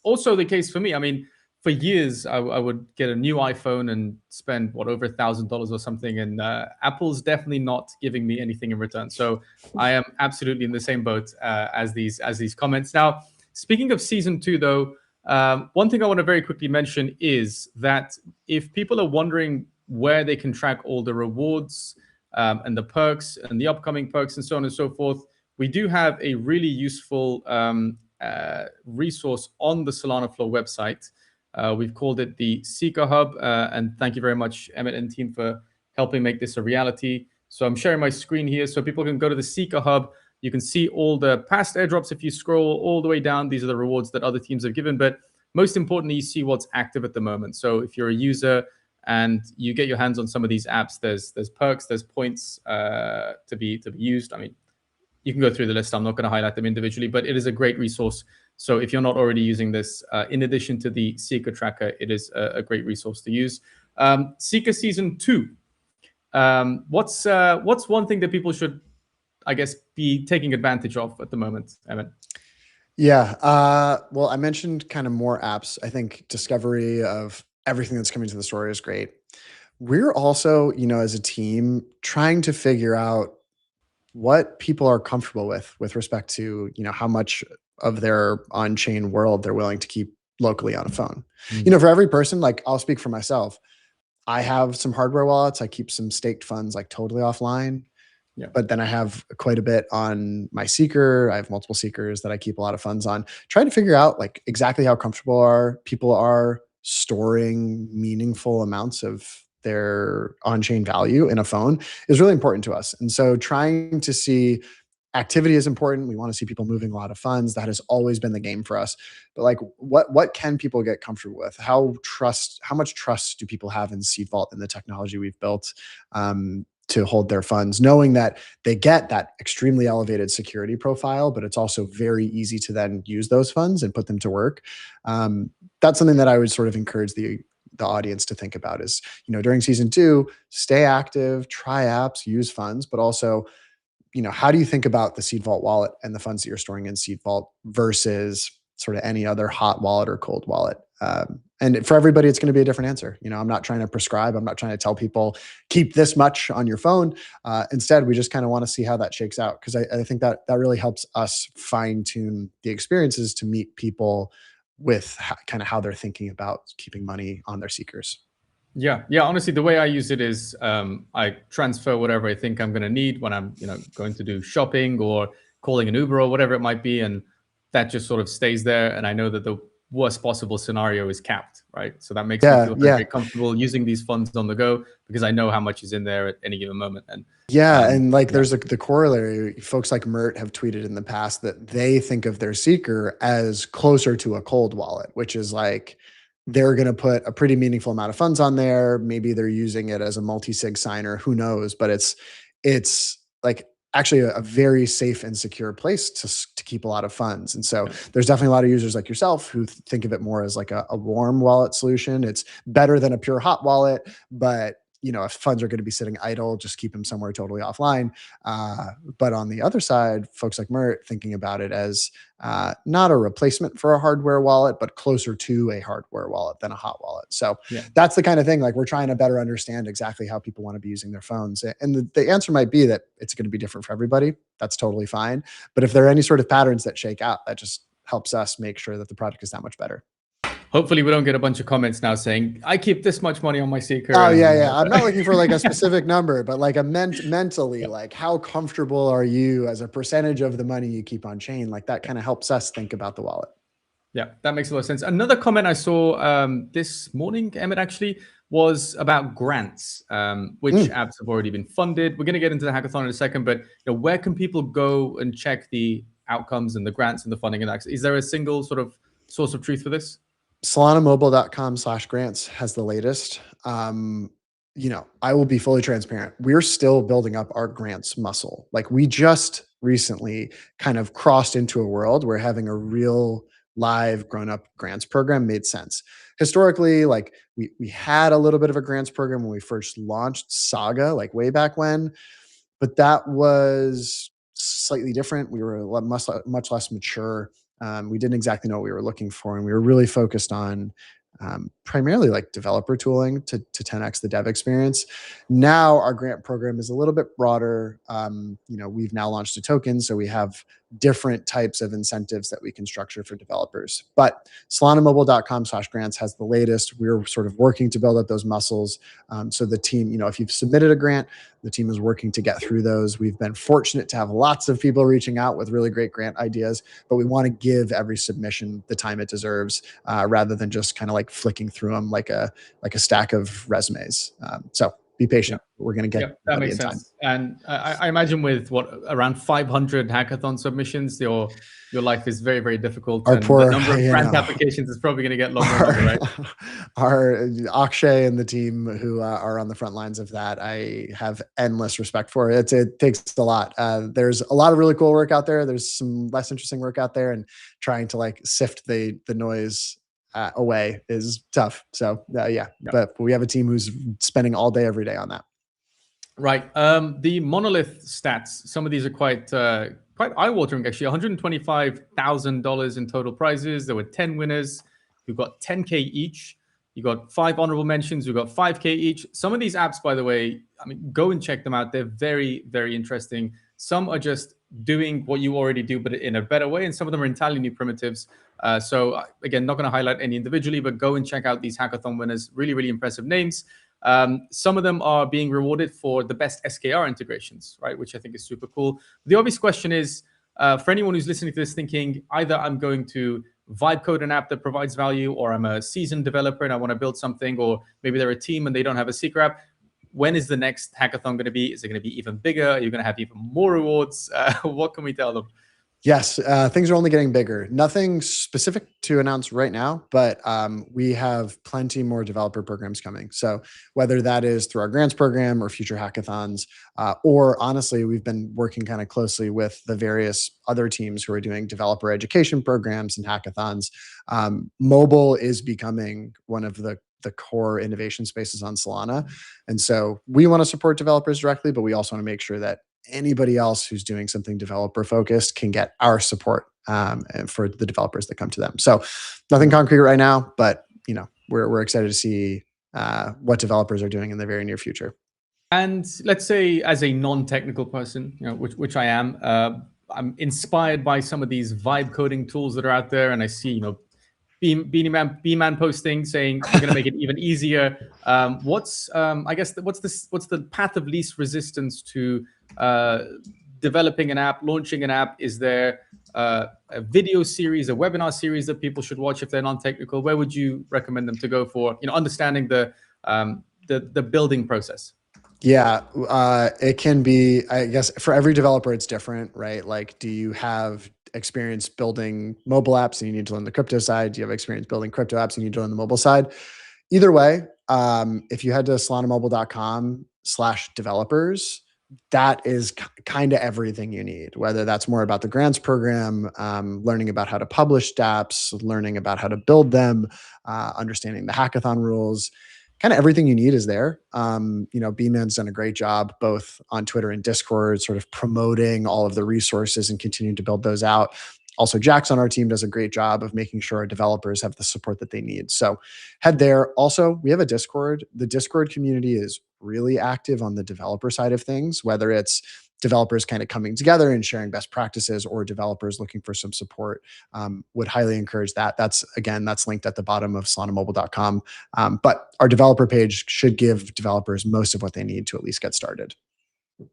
Also the case for me. I mean, for years, I would get a new iPhone and spend over $1,000 or something, and Apple's definitely not giving me anything in return. So I am absolutely in the same boat as these comments. Now, speaking of season 2, though, one thing I want to very quickly mention is that if people are wondering where they can track all the rewards and the perks and the upcoming perks and so on and so forth, we do have a really useful resource on the Solana Floor website. We've called it the Seeker Hub, and thank you very much, Emmet and team, for helping make this a reality. So I'm sharing my screen here so people can go to the Seeker Hub. You can see all the past airdrops. If you scroll all the way down, these are the rewards that other teams have given. But most importantly, you see what's active at the moment. So if you're a user and you get your hands on some of these apps, there's perks, there's points to be used. I mean, you can go through the list. I'm not going to highlight them individually, but it is a great resource. So if you're not already using this, in addition to the Seeker tracker, it is a great resource to use. Seeker season 2. What's one thing that people should, I guess, be taking advantage of at the moment, Emmett? Yeah. Well, I mentioned kind of more apps. I think discovery of everything that's coming to the store is great. We're also, as a team, trying to figure out what people are comfortable with respect to, how much of their on-chain world they're willing to keep locally on a phone. For every person, like I'll speak for myself. I have some hardware wallets. I keep some staked funds like totally offline. Yeah. But then I have quite a bit on my Seeker. I have multiple Seekers that I keep a lot of funds on. Trying to figure out like exactly how comfortable people are storing meaningful amounts of their on-chain value in a phone is really important to us. And so trying to see activity is important. We want to see people moving a lot of funds. That has always been the game for us. But like what can people get comfortable with? How much trust do people have in Seed Vault and the technology we've built to hold their funds, knowing that they get that extremely elevated security profile, but it's also very easy to then use those funds and put them to work. That's something that I would sort of encourage the audience to think about is, during season 2, stay active, try apps, use funds, but also, how do you think about the Seed Vault wallet and the funds that you're storing in Seed Vault versus sort of any other hot wallet or cold wallet? And for everybody, it's going to be a different answer. I'm not trying to prescribe. I'm not trying to tell people keep this much on your phone. Instead, we just kind of want to see how that shakes out. Because I think that really helps us fine tune the experiences to meet people with kind of how they're thinking about keeping money on their Seekers. Yeah. Honestly, the way I use it is I transfer whatever I think I'm going to need when I'm, going to do shopping or calling an Uber or whatever it might be, and that just sort of stays there. And I know that the worst possible scenario is capped, right? So that makes me feel very comfortable using these funds on the go because I know how much is in there at any given moment. And there's the corollary. Folks like Mert have tweeted in the past that they think of their Seeker as closer to a cold wallet, which is like they're going to put a pretty meaningful amount of funds on there. Maybe they're using it as a multi-sig signer, who knows, but it's like actually a very safe and secure place to keep a lot of funds. And so there's definitely a lot of users like yourself who think of it more as like a warm wallet solution. It's better than a pure hot wallet, but if funds are going to be sitting idle, just keep them somewhere totally offline. But on the other side, folks like Mert thinking about it as not a replacement for a hardware wallet, but closer to a hardware wallet than a hot wallet. So that's the kind of thing, like we're trying to better understand exactly how people want to be using their phones. And the answer might be that it's going to be different for everybody. That's totally fine. But if there are any sort of patterns that shake out, that just helps us make sure that the product is that much better. Hopefully we don't get a bunch of comments now saying, I keep this much money on my Seeker. Oh, yeah. I'm not looking for like a specific number, but like mentally, like how comfortable are you as a percentage of the money you keep on chain? Like that kind of helps us think about the wallet. Yeah, that makes a lot of sense. Another comment I saw this morning, Emmett, actually, was about grants, which apps have already been funded. We're going to get into the hackathon in a second, but where can people go and check the outcomes and the grants and the funding and access? Is there a single sort of source of truth for this? SolanaMobile.com/grants has the latest. I will be fully transparent. We're still building up our grants muscle. Like we just recently kind of crossed into a world where having a real live grown-up grants program made sense. Historically, like we had a little bit of a grants program when we first launched Saga, like way back when, but that was slightly different. We were much less mature. We didn't exactly know what we were looking for, and we were really focused on primarily like developer tooling to 10x the dev experience. Now our grant program is a little bit broader. We've now launched a token, so we have different types of incentives that we can structure for developers. But SolanaMobile.com/grants has the latest. We're sort of working to build up those muscles. So the team, if you've submitted a grant, the team is working to get through those. We've been fortunate to have lots of people reaching out with really great grant ideas, but we want to give every submission the time it deserves, rather than just kind of like flicking through them like a stack of resumes. So be patient. We're going to get that makes sense. And I imagine with around 500 hackathon submissions, your life is very, very difficult. The number of grant applications is probably going to get longer and longer, right? Our Akshay and the team who are on the front lines of that, I have endless respect for it. It takes a lot. There's a lot of really cool work out there. There's some less interesting work out there, and trying to like sift the noise away is tough. So but we have a team who's spending all day, every day on that. Right. The monolith stats, some of these are quite eye-watering, actually. $125,000 in total prizes. There were 10 winners who got 10K each. You got 5 honorable mentions. You got 5K each. Some of these apps, by the way, go and check them out. They're very, very interesting. Some are just doing what you already do, but in a better way. And some of them are entirely new primitives. So again, not going to highlight any individually, but go and check out these hackathon winners. Really, really impressive names. Some of them are being rewarded for the best SKR integrations, right? Which I think is super cool. The obvious question is, for anyone who's listening to this thinking, either I'm going to vibe code an app that provides value, or I'm a seasoned developer and I want to build something, or maybe they're a team and they don't have a secret app. When is the next hackathon going to be? Is it going to be even bigger? Are you going to have even more rewards? What can we tell them? Yes, things are only getting bigger. Nothing specific to announce right now, but we have plenty more developer programs coming. So whether that is through our grants program or future hackathons, or honestly, we've been working kind of closely with the various other teams who are doing developer education programs and hackathons. Mobile is becoming one of the core innovation spaces on Solana. And so we want to support developers directly, but we also want to make sure that anybody else who's doing something developer focused can get our support for the developers that come to them. So nothing concrete right now, but we're excited to see what developers are doing in the very near future. And let's say, as a non-technical person, which I am, I'm inspired by some of these vibe coding tools that are out there, and I see B-Man posting saying we're going to make it even easier. What's the path of least resistance to developing an app, launching an app? Is there a video series, a webinar series that people should watch if they're non-technical? Where would you recommend them to go for understanding the building process? Yeah, it can be, I guess for every developer, it's different, right? Like, do you have experience building mobile apps and you need to learn the crypto side, do you have experience building crypto apps and you need to learn the mobile side? Either way, if you head to solanamobile.com/developers, that is kind of everything you need, whether that's more about the grants program, learning about how to publish dApps, learning about how to build them, understanding the hackathon rules. Kind of everything you need is there. B-Man's done a great job both on Twitter and Discord, sort of promoting all of the resources and continuing to build those out. Also, Jax on our team does a great job of making sure our developers have the support that they need. So head there. Also, we have a Discord. The Discord community is really active on the developer side of things, whether it's developers kind of coming together and sharing best practices or developers looking for some support. Would highly encourage that. That's linked at the bottom of solanamobile.com. But our developer page should give developers most of what they need to at least get started.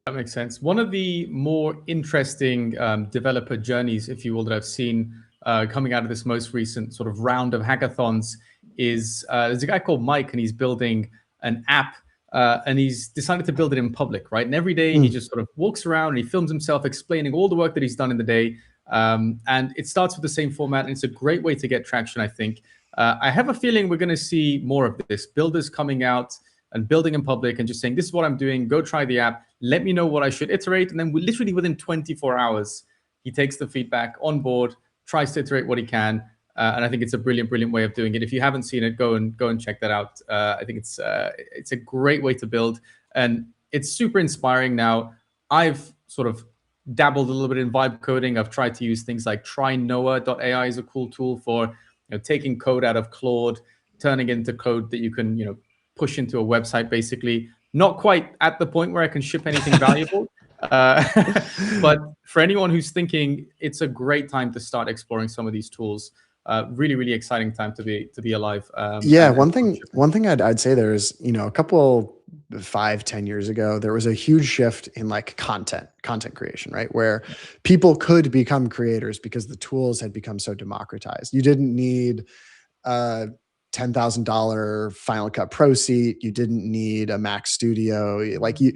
That makes sense. One of the more interesting developer journeys, if you will, that I've seen coming out of this most recent sort of round of hackathons is there's a guy called Mike, and he's building an app, and he's decided to build it in public, right? And every day he just sort of walks around and he films himself explaining all the work that he's done in the day. And it starts with the same format, and it's a great way to get traction, I think. I have a feeling we're going to see more of this, builders coming out and building in public and just saying, this is what I'm doing, go try the app, let me know what I should iterate. And then literally within 24 hours, he takes the feedback on board, tries to iterate what he can. And I think it's a brilliant, brilliant way of doing it. If you haven't seen it, go and check that out. I think it's a great way to build, and it's super inspiring. Now, I've sort of dabbled a little bit in vibe coding. I've tried to use things like TryNoah.ai is a cool tool for taking code out of Claude, turning it into code that you can push into a website, basically. Not quite at the point where I can ship anything valuable. But for anyone who's thinking, it's a great time to start exploring some of these tools. Really, really exciting time to be alive. One thing I'd say there is, a couple 5-10 years ago, there was a huge shift in like content creation, right? Where people could become creators because the tools had become so democratized. You didn't need $10,000 Final Cut Pro seat. You didn't need a Mac Studio. Like you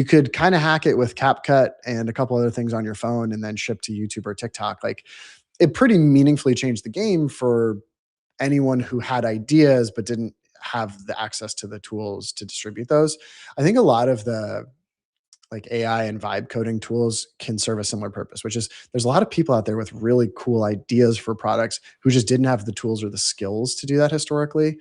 could kind of hack it with CapCut and a couple other things on your phone and then ship to YouTube or TikTok. Like it pretty meaningfully changed the game for anyone who had ideas but didn't have the access to the tools to distribute those. I think a lot of the like AI and vibe coding tools can serve a similar purpose, which is there's a lot of people out there with really cool ideas for products who just didn't have the tools or the skills to do that historically.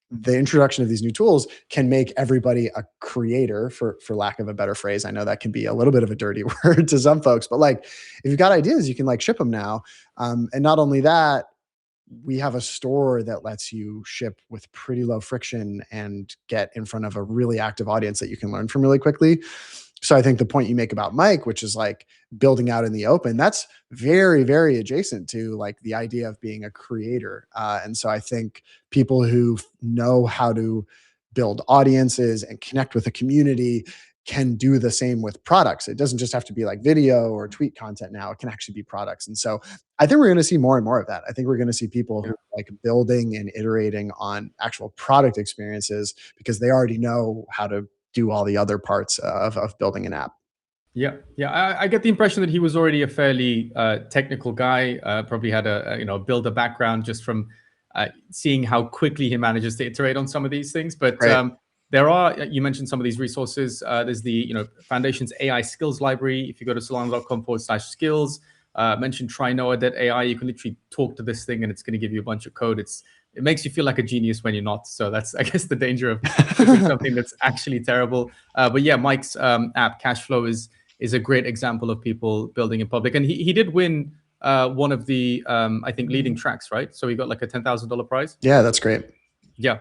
The introduction of these new tools can make everybody a creator, for lack of a better phrase. I know that can be a little bit of a dirty word to some folks, but like if you've got ideas, you can like ship them now. And not only that, we have a store that lets you ship with pretty low friction and get in front of a really active audience that you can learn from really quickly. So I think the point you make about Mike, which is like building out in the open, that's very, very adjacent to like the idea of being a creator. And so I think people who know how to build audiences and connect with a community can do the same with products. It doesn't just have to be like video or tweet content now. It can actually be products. And so I think we're going to see more and more of that. I think we're going to see people who are like building and iterating on actual product experiences because they already know how to do all the other parts of building an app. Yeah. I get the impression that he was already a fairly technical guy. Probably had a builder background just from seeing how quickly he manages to iterate on some of these things. But right. There are, you mentioned some of these resources. There's the Foundation's AI skills library. If you go to solana.com/skills, mention TryNoah.ai, you can literally talk to this thing and it's going to give you a bunch of code. It makes you feel like a genius when you're not. So that's, I guess, the danger of doing something that's actually terrible. But yeah, Mike's app Cashflow is a great example of people building in public. And he did win one of the, I think, leading tracks, right? So he got like a $10,000 prize. Yeah, that's great. Yeah.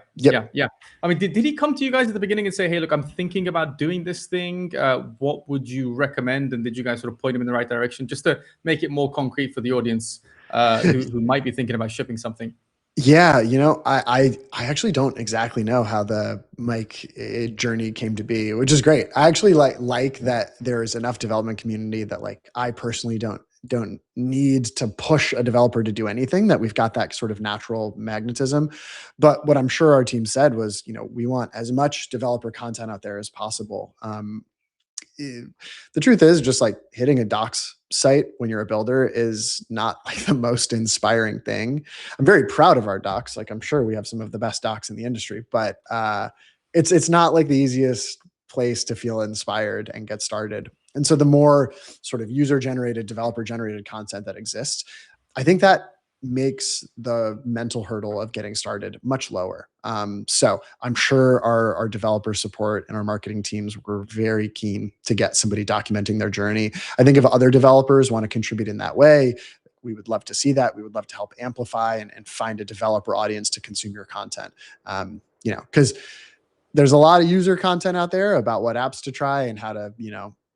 I mean, did he come to you guys at the beginning and say, hey, look, I'm thinking about doing this thing. What would you recommend? And did you guys sort of point him in the right direction just to make it more concrete for the audience who might be thinking about shipping something? Yeah, I actually don't exactly know how the Mike journey came to be, which is great. I actually like that there's enough development community that like I personally don't need to push a developer to do anything, that we've got that sort of natural magnetism. But what I'm sure our team said was, we want as much developer content out there as possible. The truth is just like hitting a docs site when you're a builder is not like the most inspiring thing. I'm very proud of our docs. Like I'm sure we have some of the best docs in the industry, but it's not like the easiest place to feel inspired and get started. And so the more sort of user generated, developer generated content that exists, I think that makes the mental hurdle of getting started much lower. So I'm sure our developer support and our marketing teams were very keen to get somebody documenting their journey. I think if other developers want to contribute in that way, we would love to see that. We would love to help amplify and find a developer audience to consume your content. Because there's a lot of user content out there about what apps to try and how to,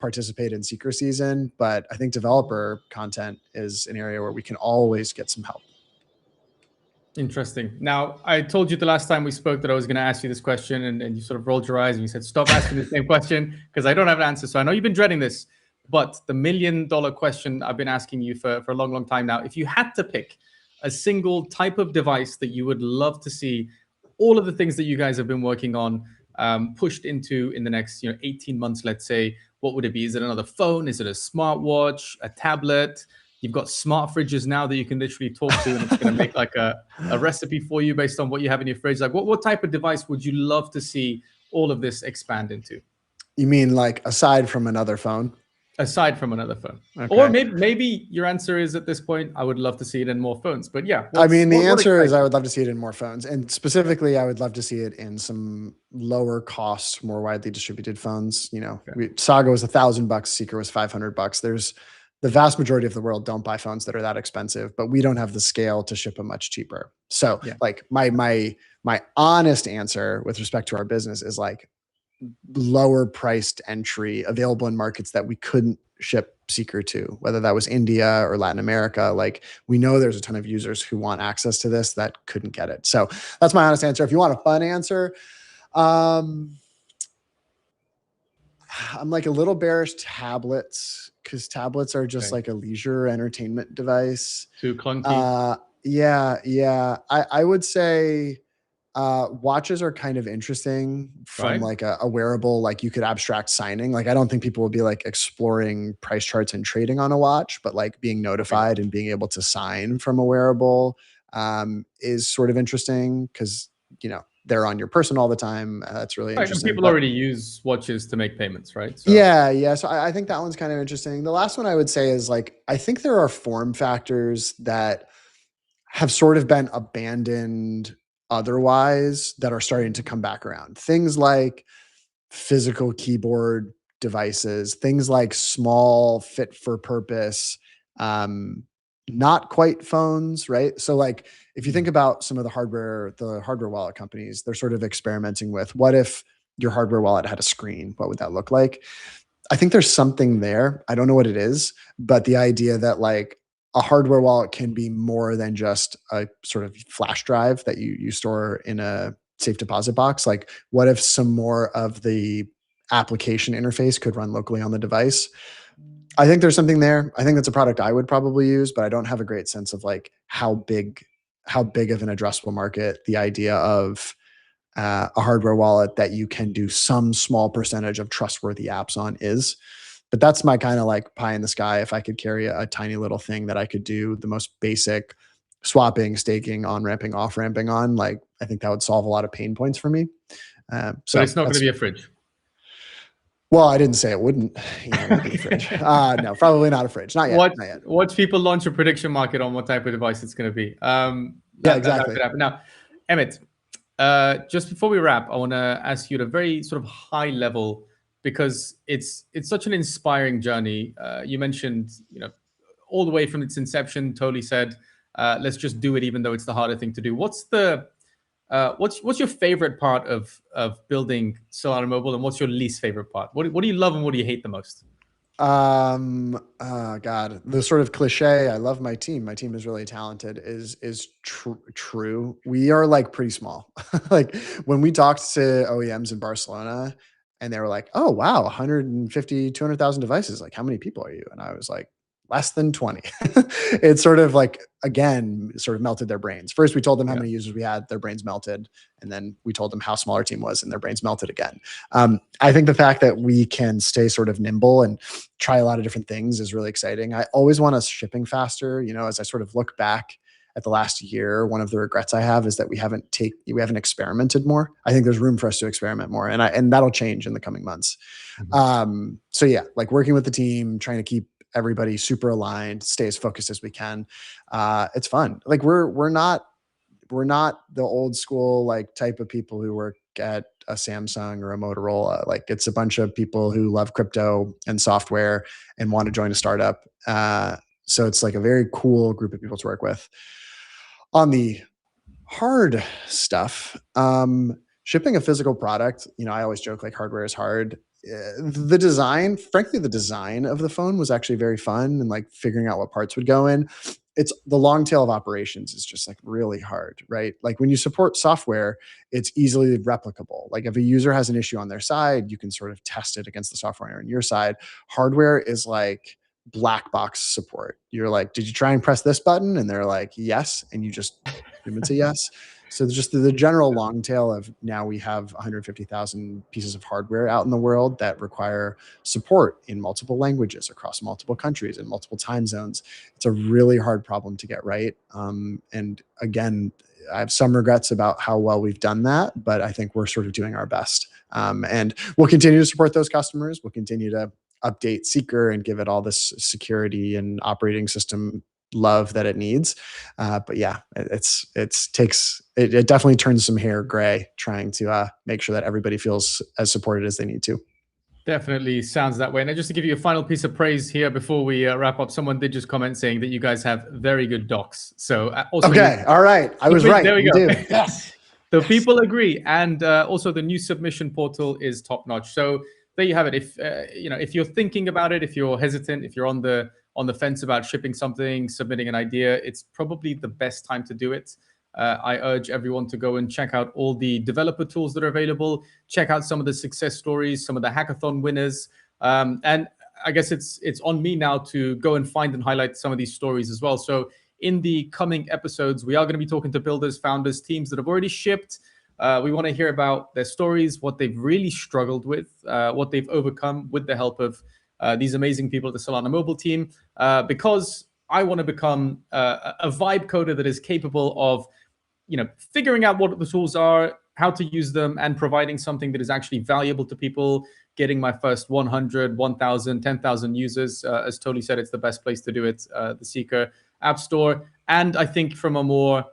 participate in seeker season. But I think developer content is an area where we can always get some help. Interesting. Now, I told you the last time we spoke that I was going to ask you this question, and you sort of rolled your eyes and you said, stop asking the same question because I don't have an answer. So I know you've been dreading this, but the $1 million question I've been asking you for a long, long time now, if you had to pick a single type of device that you would love to see all of the things that you guys have been working on pushed into in the next 18 months, let's say, what would it be? Is it another phone? Is it a smartwatch, a tablet? You've got smart fridges now that you can literally talk to, and it's going to make like a recipe for you based on what you have in your fridge. Like what type of device would you love to see all of this expand into? You mean like aside from another phone? Aside from another phone. Okay. Or maybe your answer is at this point, I would love to see it in more phones. But yeah. I mean, the answer is I would love to see it in more phones. And specifically, I would love to see it in some lower cost, more widely distributed phones. Saga was $1,000, Seeker was $500. There's the vast majority of the world don't buy phones that are that expensive, but we don't have the scale to ship them much cheaper. So like my honest answer with respect to our business is like lower priced entry available in markets that we couldn't ship Seeker to, whether that was India or Latin America. Like we know there's a ton of users who want access to this that couldn't get it. So that's my honest answer. If you want a fun answer, I'm like a little bearish tablets because tablets are just like a leisure entertainment device. Too clunky. Yeah. I would say watches are kind of interesting from like a wearable, like you could abstract signing. Like I don't think people will be like exploring price charts and trading on a watch, but like being notified and being able to sign from a wearable is sort of interesting because, they're on your person all the time. That's really interesting. And people already use watches to make payments, right? So. Yeah. So I think that one's kind of interesting. The last one I would say is like, I think there are form factors that have sort of been abandoned otherwise that are starting to come back around. Things like physical keyboard devices, things like small fit for purpose, not quite phones, right? So like if you think about some of the hardware wallet companies, they're sort of experimenting with what if your hardware wallet had a screen? What would that look like? I think there's something there. I don't know what it is, but the idea that like a hardware wallet can be more than just a sort of flash drive that you store in a safe deposit box. Like what if some more of the application interface could run locally on the device? I think there's something there. I think that's a product I would probably use, but I don't have a great sense of like how big of an addressable market the idea of a hardware wallet that you can do some small percentage of trustworthy apps on is. But that's my kind of like pie in the sky. If I could carry a tiny little thing that I could do the most basic swapping, staking, on-ramping, off-ramping on, like I think that would solve a lot of pain points for me. So it's not going to be a fridge. Well, I didn't say it wouldn't. Be a fridge. No, probably not a fridge. Not yet. Watch people launch a prediction market on what type of device it's going to be. Exactly. Now, Emmett, just before we wrap, I want to ask you at a very sort of high level, because it's such an inspiring journey. You mentioned, all the way from its inception, totally said, let's just do it, even though it's the harder thing to do. What's your favorite part of building Solana Mobile, and what's your least favorite part? What do you love and what do you hate the most? God, the sort of cliche, I love my team. My team is really talented is true. We are like pretty small. Like when we talked to OEMs in Barcelona and they were like, oh, wow, 150, 200,000 devices. Like how many people are you? And I was like, less than 20. It's sort of like, again, sort of melted their brains. First, we told them how many users we had, their brains melted. And then we told them how small our team was and their brains melted again. I think the fact that we can stay sort of nimble and try a lot of different things is really exciting. I always want us shipping faster. You know, as I sort of look back at the last year, one of the regrets I have is that we haven't experimented more. I think there's room for us to experiment more, and that'll change in the coming months. So yeah, like working with the team, trying to keep everybody super aligned, stay as focused as we can. It's fun. Like we're not the old school like type of people who work at a Samsung or a Motorola. Like it's a bunch of people who love crypto and software and want to join a startup. So it's like a very cool group of people to work with. On the hard stuff, shipping a physical product, you know, I always joke like hardware is hard. The design of the phone was actually very fun, and like figuring out what parts would go in. It's the long tail of operations is just like really hard, right? Like when you support software, it's easily replicable. Like if a user has an issue on their side, you can sort of test it against the software on your side. Hardware is like black box support. You're like, did you try and press this button? And they're like, yes. And you just give them a yes. So just the general long tail of now we have 150,000 pieces of hardware out in the world that require support in multiple languages across multiple countries and multiple time zones. It's a really hard problem to get right. And again, I have some regrets about how well we've done that, but I think we're sort of doing our best. And we'll continue to support those customers. We'll continue to update Seeker and give it all this security and operating system love that it needs. But yeah, it definitely turns some hair gray trying to make sure that everybody feels as supported as they need to. Definitely sounds that way. And just to give you a final piece of praise here before we wrap up, someone did just comment saying that you guys have very good docs. So also, okay, all right, I was right. There we go. Yes. So people agree, and also the new submission portal is top notch. So there you have it. If if you're thinking about it, if you're hesitant, if you're on the fence about shipping something, submitting an idea, it's probably the best time to do it. I urge everyone to go and check out all the developer tools that are available. Check out some of the success stories, some of the hackathon winners, and I guess it's on me now to go and find and highlight some of these stories as well. So in the coming episodes, we are going to be talking to builders, founders, teams that have already shipped. We want to hear about their stories, what they've really struggled with, what they've overcome with the help of these amazing people at the Solana Mobile team, because I want to become a vibe coder that is capable of, figuring out what the tools are, how to use them, and providing something that is actually valuable to people, getting my first 100, 1,000, 10,000 users. As Tony said, it's the best place to do it, the Seeker App Store. And I think from a more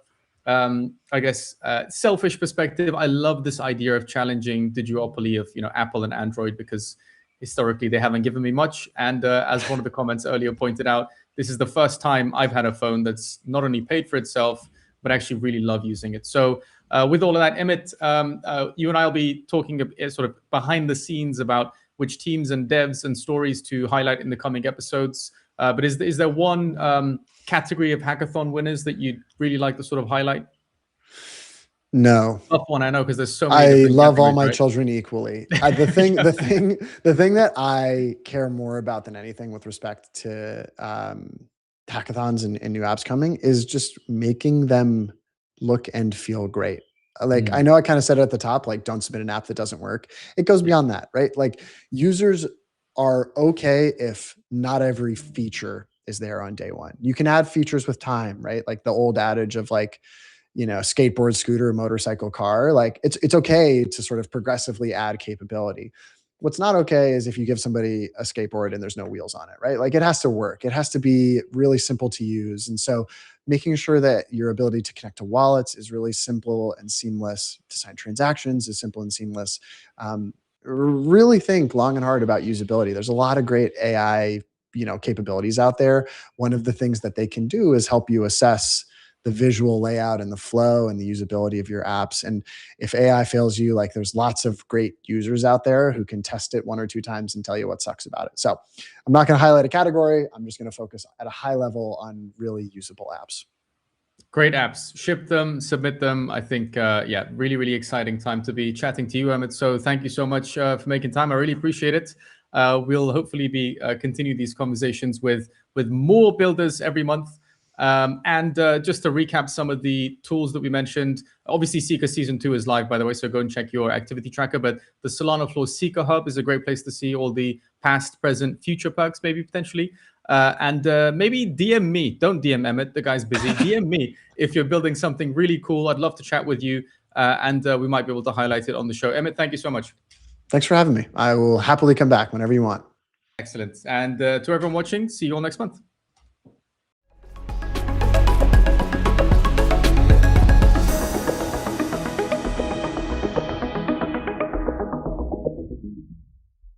selfish perspective, I love this idea of challenging the duopoly of Apple and Android, because historically they haven't given me much. And as one of the comments earlier pointed out, this is the first time I've had a phone that's not only paid for itself, but actually really love using it. So with all of that, Emmett, you and I will be talking sort of behind the scenes about which teams and devs and stories to highlight in the coming episodes. But is there one category of hackathon winners that you'd really like to sort of highlight? No. Tough one, I know, because there's so many. I love all my children equally. The thing that I care more about than anything with respect to hackathons and new apps coming is just making them look and feel great. Like, I know I kind of said it at the top, like, don't submit an app that doesn't work. It goes beyond that, right? Like, users are okay if not every feature is there on day one. You can add features with time, right? Like the old adage of like, skateboard, scooter, motorcycle, car. Like it's okay to sort of progressively add capability. What's not okay is if you give somebody a skateboard and there's no wheels on it, right? Like it has to work. It has to be really simple to use. And so making sure that your ability to connect to wallets is really simple and seamless, to sign transactions is simple and seamless. Really think long and hard about usability. There's a lot of great AI, capabilities out there. One of the things that they can do is help you assess the visual layout and the flow and the usability of your apps. And if AI fails you, like there's lots of great users out there who can test it 1 or 2 times and tell you what sucks about it. So I'm not going to highlight a category. I'm just going to focus at a high level on really usable apps. Great apps. Ship them, submit them. I think, really, really exciting time to be chatting to you, Emmett. So thank you so much for making time. I really appreciate it. We'll hopefully be continue these conversations with more builders every month. And just to recap some of the tools that we mentioned, obviously Seeker Season 2 is live, by the way, so go and check your activity tracker. But the Solana Floor Seeker Hub is a great place to see all the past, present, future perks, maybe potentially. And maybe DM me. Don't DM Emmett, the guy's busy. DM me if you're building something really cool. I'd love to chat with you, and we might be able to highlight it on the show. Emmett, thank you so much. Thanks for having me. I will happily come back whenever you want. Excellent. And to everyone watching, see you all next month.